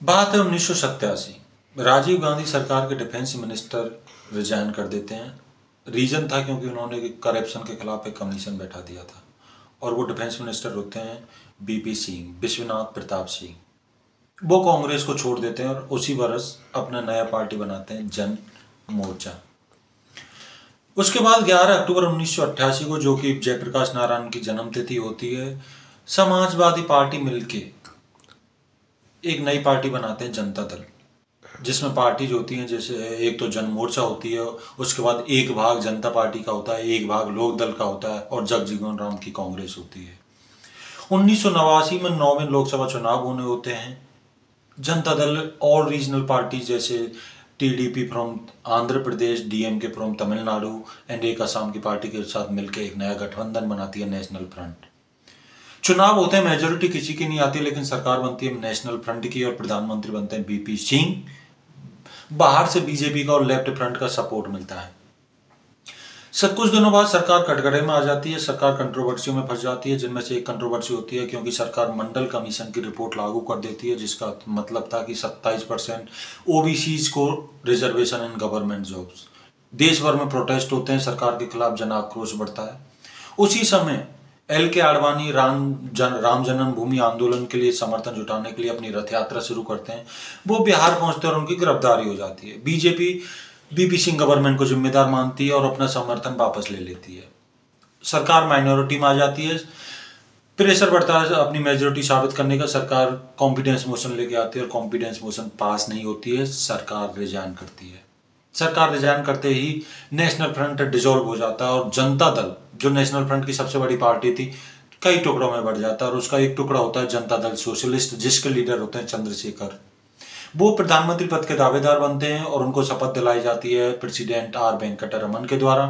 बात है 1987। राजीव गांधी सरकार के डिफेंस मिनिस्टर रिजाइन कर देते हैं। रीजन था क्योंकि उन्होंने करप्शन के खिलाफ एक कमीशन बैठा दिया था और वो डिफेंस मिनिस्टर होते हैं बीपी सिंह, विश्वनाथ प्रताप सिंह। वो कांग्रेस को छोड़ देते हैं और उसी वर्ष अपना नया पार्टी बनाते हैं, जन मोर्चा। उसके बाद 11 अक्टूबर 1988 को, जो कि जयप्रकाश नारायण की जन्मतिथि होती है, समाजवादी पार्टी मिलके एक नई पार्टी बनाते हैं, जनता दल, जिसमें पार्टी जो होती है, जैसे एक तो जन मोर्चा होती है, उसके बाद एक भाग जनता पार्टी का होता है, एक भाग लोक दल का होता है और जगजीवन राम की कांग्रेस होती है। 1989 में 9वें लोकसभा चुनाव होने होते हैं। जनता दल और रीजनल पार्टी जैसे TDP from Andhra Pradesh, DMK from Tamil Nadu and एक असम की पार्टी के साथ मिलकर एक नया गठबंधन बनाती है, नेशनल फ्रंट। चुनाव होते हैं, मेजोरिटी किसी की नहीं आती, लेकिन सरकार बनती है नेशनल फ्रंट की और प्रधानमंत्री बनते हैं बीपी सिंह। बाहर से बीजेपी का और लेफ्ट फ्रंट का सपोर्ट मिलता है। सब कुछ दिनों बाद सरकार कटघरे में आ जाती है। सरकार कंट्रोवर्सियों में फंस जाती है, जिनमें से एक कंट्रोवर्सी होती है क्योंकि सरकार मंडल कमीशन की रिपोर्ट लागू कर देती है, जिसका मतलब था कि 27% ओबीसीज को रिजर्वेशन इन गवर्नमेंट जॉब्स। देश भर में प्रोटेस्ट होते हैं, सरकार के खिलाफ जन आक्रोश बढ़ता है। उसी समय LK आडवाणी राम जन्मभूमि आंदोलन के लिए समर्थन जुटाने के लिए अपनी रथ यात्रा शुरू करते हैं। वो बिहार पहुंचते हैं और उनकी गिरफ्तारी हो जाती है। बीजेपी बीपी सिंह गवर्नमेंट को जिम्मेदार मानती है और अपना समर्थन वापस ले लेती है। सरकार माइनॉरिटी में आ जाती है। प्रेशर बढ़ता है अपनी मेजोरिटी साबित करने का। सरकार कॉन्फिडेंस मोशन लेके आती है और कॉन्फिडेंस मोशन पास नहीं होती है। सरकार रिजाइन करती है। सरकार रिजाइन करते ही नेशनल फ्रंट डिसॉल्व हो जाता है और जनता दल, जो नेशनल फ्रंट की सबसे बड़ी पार्टी थी, कई टुकड़ों में बढ़ जाता है और उसका एक टुकड़ा होता है जनता दल सोशलिस्ट, जिसके लीडर होते हैं चंद्रशेखर। वो प्रधानमंत्री पद के दावेदार बनते हैं और उनको शपथ दिलाई जाती है प्रेसिडेंट आर वेंकट रमन के द्वारा।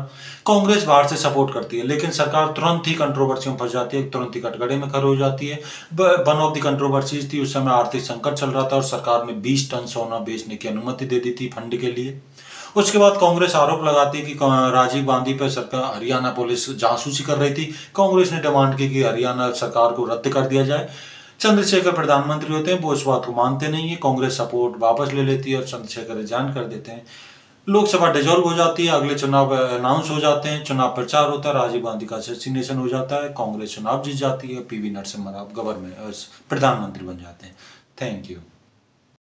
कांग्रेस बाहर से सपोर्ट करती है, लेकिन सरकार तुरंत ही कंट्रोवर्सी में फंस जाती है, तुरंत ही कटघरे में खड़ी हो जाती है। वन ऑफ द कंट्रोवर्सीज थी, उस समय आर्थिक संकट चल रहा था और सरकार ने 20 टन सोना बेचने की अनुमति दे दी थी फंड के लिए। उसके बाद कांग्रेस आरोप लगाती है कि राजीव गांधी पर सरकार हरियाणा पुलिस जासूसी कर रही थी। कांग्रेस ने डिमांड की कि हरियाणा सरकार को रद्द कर दिया जाए। चंद्रशेखर प्रधानमंत्री होते हैं, वो इस बात को मानते नहीं है। कांग्रेस सपोर्ट वापस ले लेती है और चंद्रशेखर रिजाइन कर देते हैं। लोकसभा डिसॉल्व हो जाती है। अगले चुनाव अनाउंस हो जाते हैं, चुनाव प्रचार होता है, राजीव गांधी का असैसिनेशन हो जाता है, कांग्रेस चुनाव जीत जाती है, PV नरसिम्हा राव गवर्नमेंट प्रधानमंत्री बन जाते हैं। Thank you.